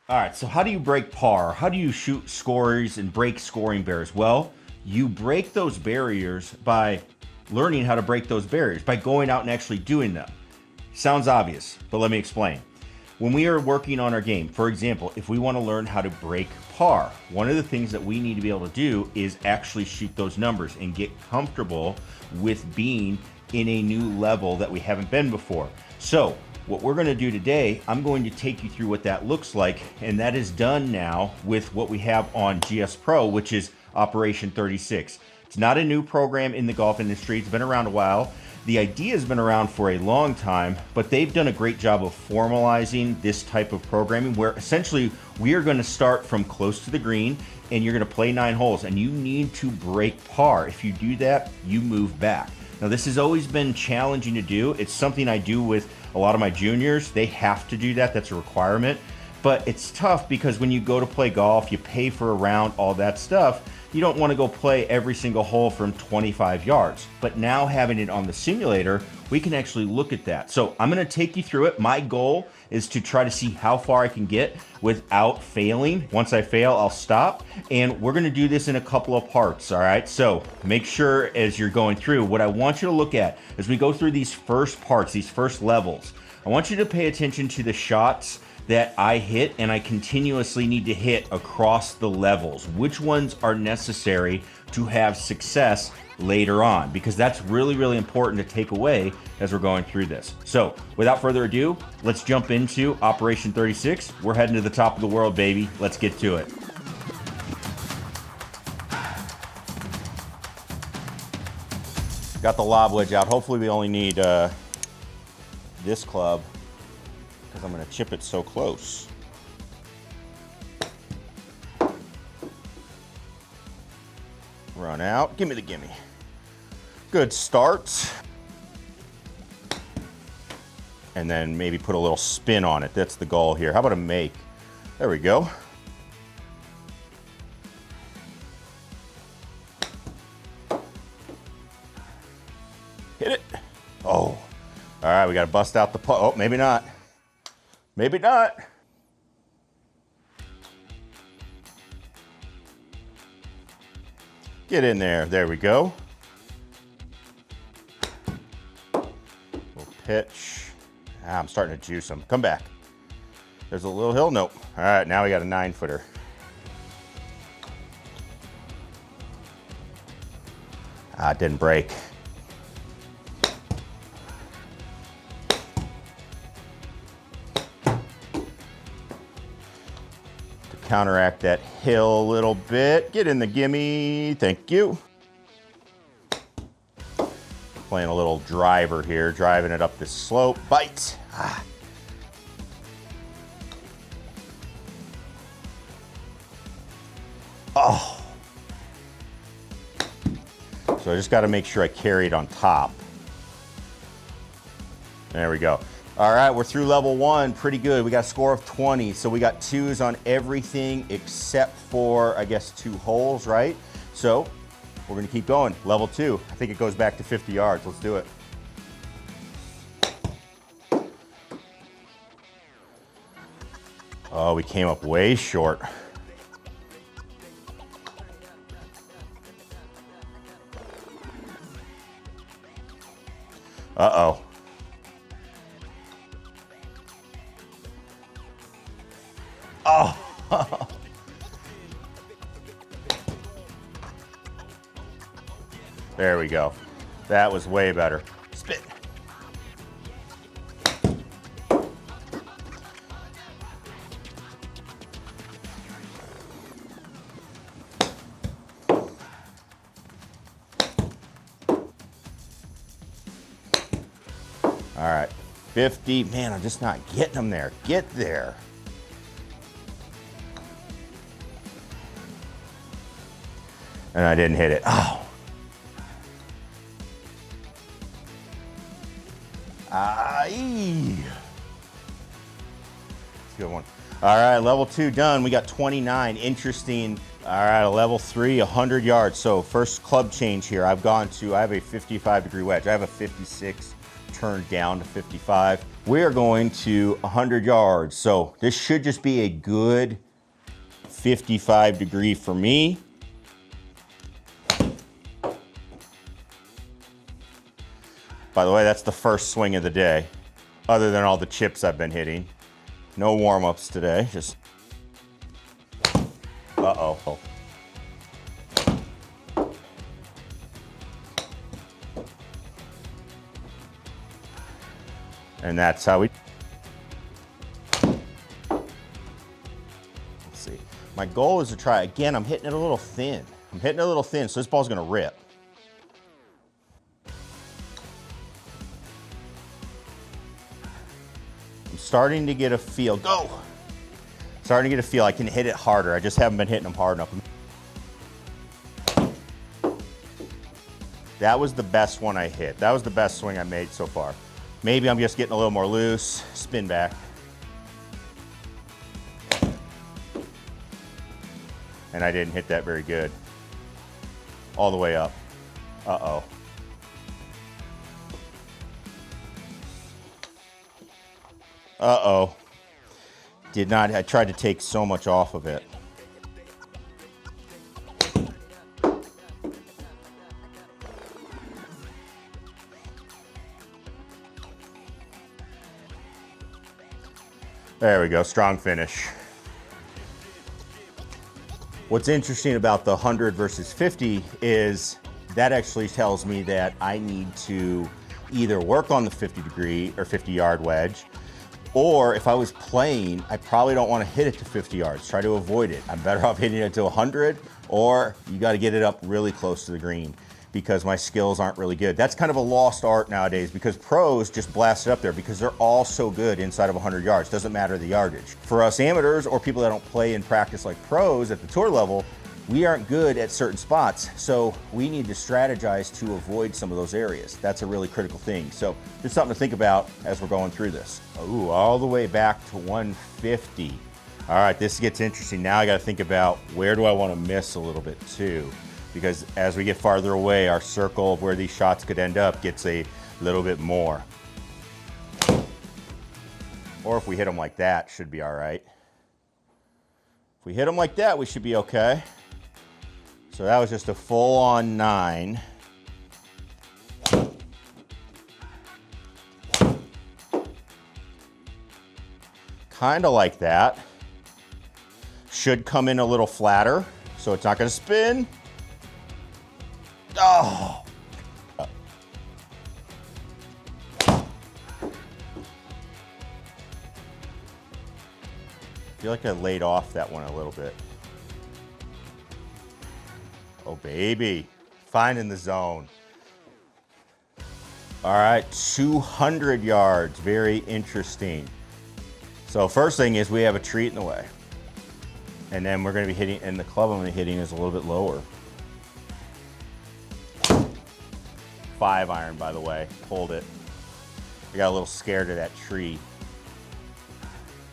All right, so how do you break par? How do you shoot scores and break scoring barriers? Well, you break those barriers by learning how to break those barriers, by going out and actually doing them. Sounds obvious, but let me explain. When we are working on our game, for example, if we want to learn how to break par, one of the things that we need to be able to do is actually shoot those numbers and get comfortable with being in a new level that we haven't been before. So, what we're going to do today, I'm going to take you through what that looks like, and that is done now with what we have on GS Pro, which is Operation 36. It's not a new program in the golf industry, it's been around a while. The idea has been around for a long time, but they've done a great job of formalizing this type of programming where essentially we are going to start from close to the green and you're going to play 9 holes and you need to break par. If you do that, you move back. Now, this has always been challenging to do. It's something I do with a lot of my juniors. They have to do that. That's a requirement. But it's tough because when you go to play golf, you pay for a round, all that stuff. You don't want to go play every single hole from 25 yards. But now having it on the simulator, we can actually look at that. So I'm going to take you through it. My goal is to try to see how far I can get without failing. Once I fail, I'll stop. And we're going to do this in a couple of parts, all right? So make sure as you're going through, what I want you to look at as we go through these first parts, these first levels, I want you to pay attention to the shots that I hit and I continuously need to hit across the levels. Which ones are necessary to have success later on? Because that's really, really important to take away as we're going through this. So without further ado, let's jump into Operation 36. We're heading to the top of the world, baby. Let's get to it. Got the lob wedge out. Hopefully we only need this club, because I'm going to chip it so close. Run out. Give me the gimme. Good start. And then maybe put a little spin on it. That's the goal here. How about a make? There we go. Hit it. Oh. All right, we got to bust out the putt. Oh, maybe not. Maybe not. Get in there. There we go. Little pitch. I'm starting to juice them. Come back. There's a little hill. Nope. All right, now we got a 9-footer. It didn't break. Counteract that hill a little bit. Get in the gimme. Thank you. Playing a little driver here, driving it up this slope. Bite. Oh. So I just got to make sure I carry it on top. There we go. All right, we're through level 1, pretty good. We got a score of 20, so we got 2s on everything except for, I guess, 2 holes, right? So we're gonna keep going. Level 2, I think it goes back to 50 yards. Let's do it. Oh, we came up way short. Uh-oh. Oh. There we go. That was way better. Spit. All right, 50. Man, I'm just not getting them there. Get there. And I didn't hit it. Oh. Good one. All right, level 2 done. We got 29. Interesting. All right, a level 3, 100 yards. So first club change here. I have a 55-degree wedge. I have a 56 turned down to 55. We are going to 100 yards. So this should just be a good 55 degree for me. By the way, that's the first swing of the day, other than all the chips I've been hitting. No warm-ups today, just, uh-oh. And that's how we, let's see. My goal is to try, again, I'm hitting it a little thin. I'm hitting it a little thin, so this ball's gonna rip. I'm starting to get a feel, go! Starting to get a feel I can hit it harder. I just haven't been hitting them hard enough. That was the best one I hit. That was the best swing I made so far. Maybe I'm just getting a little more loose. Spin back. And I didn't hit that very good. All the way up. Uh-oh. Uh-oh. Did not, I tried to take so much off of it. There we go, strong finish. What's interesting about the 100 versus 50 is that actually tells me that I need to either work on the 50 degree or 50 yard wedge, or if I was playing, I probably don't want to hit it to 50 yards. Try to avoid it. I'm better off hitting it to 100, or you got to get it up really close to the green because my skills aren't really good. That's kind of a lost art nowadays because pros just blast it up there because they're all so good inside of 100 yards. Doesn't matter the yardage. For us amateurs or people that don't play and practice like pros at the tour level, we aren't good at certain spots, so we need to strategize to avoid some of those areas. That's a really critical thing. So just something to think about as we're going through this. Ooh, all the way back to 150. All right, this gets interesting. Now I got to think about where do I want to miss a little bit too, because as we get farther away, our circle of where these shots could end up gets a little bit more. Or if we hit them like that, should be all right. If we hit them like that, we should be okay. So that was just a full-on 9. Kind of like that. Should come in a little flatter, so it's not going to spin. Oh! I feel like I laid off that one a little bit. Oh, baby. Finding the zone. All right, 200 yards. Very interesting. So first thing is we have a treat in the way. And then we're going to be hitting, and the club I'm going to be hitting is a little bit lower. 5-iron, by the way. Pulled it. I got a little scared of that tree.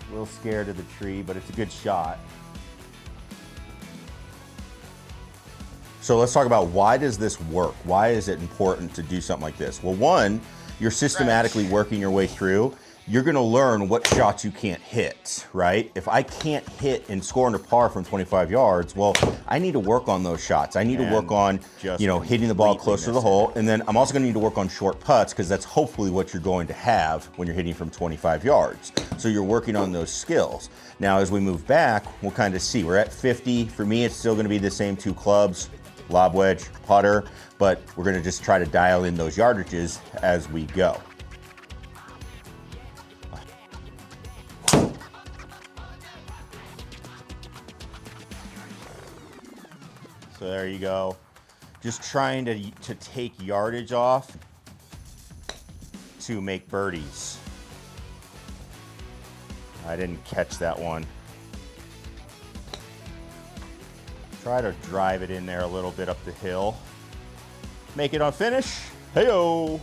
A little scared of the tree, but it's a good shot. So let's talk about why does this work? Why is it important to do something like this? Well, one, you're systematically working your way through. You're gonna learn what shots you can't hit, right? If I can't hit and score under par from 25 yards, well, I need to work on those shots. I need to work on, hitting the ball close to the hole. And then I'm also gonna need to work on short putts because that's hopefully what you're going to have when you're hitting from 25 yards. So you're working on those skills. Now, as we move back, we'll kind of see. We're at 50. For me, it's still gonna be the same 2 clubs, lob wedge, putter, but we're gonna just try to dial in those yardages as we go. So there you go. Just trying to take yardage off to make birdies. I didn't catch that one. Try to drive it in there a little bit up the hill. Make it on finish. Hey-o.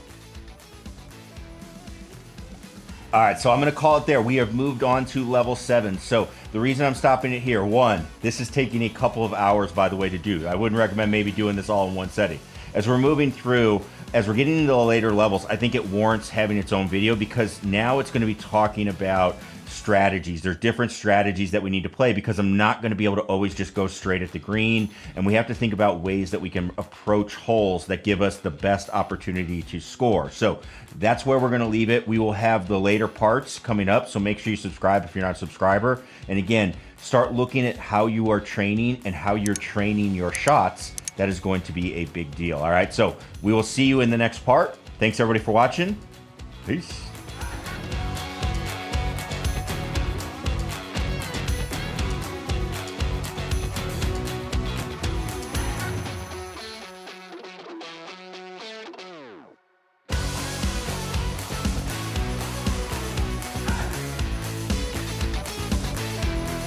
All right, so I'm gonna call it there. We have moved on to level 7. So the reason I'm stopping it here, one, this is taking a couple of hours, by the way, to do. I wouldn't recommend maybe doing this all in one setting. As we're moving through, as we're getting into the later levels, I think it warrants having its own video, because now it's going to be talking about strategies. There's different strategies that we need to play, because I'm not going to be able to always just go straight at the green, and we have to think about ways that we can approach holes that give us the best opportunity to score. So that's where we're going to leave it. We will have the later parts coming up, so make sure you subscribe if you're not a subscriber. And again, start looking at how you are training and how you're training your shots. That is going to be a big deal. All right, so we will see you in the next part. Thanks everybody for watching. Peace.